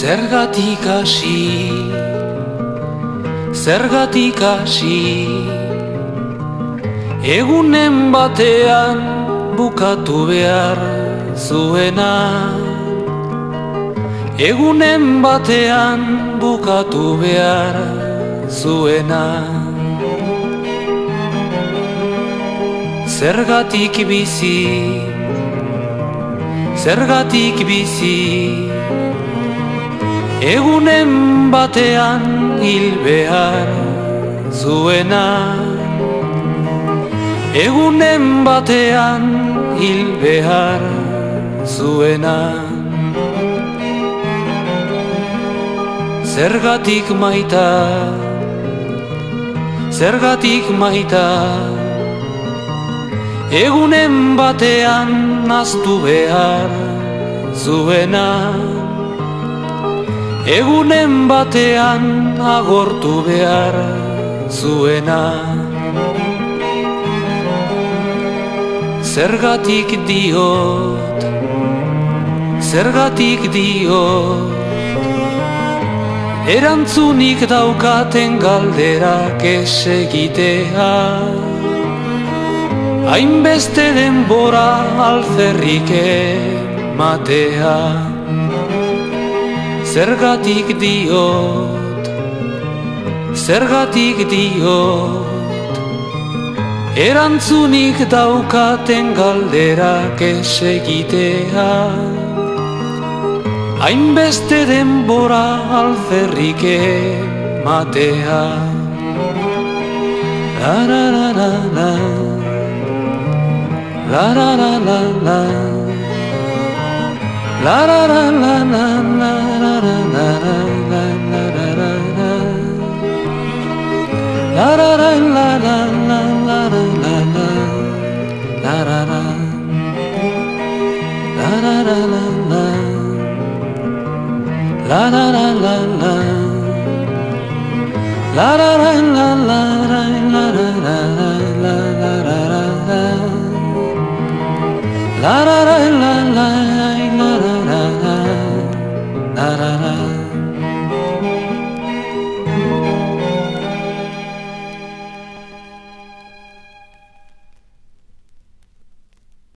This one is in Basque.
Zergatik hasi, zergatik hasi, egunen batean bukatu behar zuena. Egunen batean bukatu behar zuena. Zergatik bizi, zergatik bizi, egunen batean hil behar zuena. Egunen batean hil behar zuena. Zergatik maita, zergatik maita, egunen batean ahaztu behar zuena. Egunen batean agortu behar zuena. Zergatik diot, zergatik diot, erantzunik daukaten galderak ez egitea. Hainbeste denbora alferrik ematea. Zergatik diot, zergatik diot, erantzunik daukaten galderak ez egitea. Hainbeste denbora alferrik ematea. La la la la la, la la la la la, la la la la la la, la la la la la la la, la la la la la la la la la, la la la, la la la la la, la la la la la, la la la la.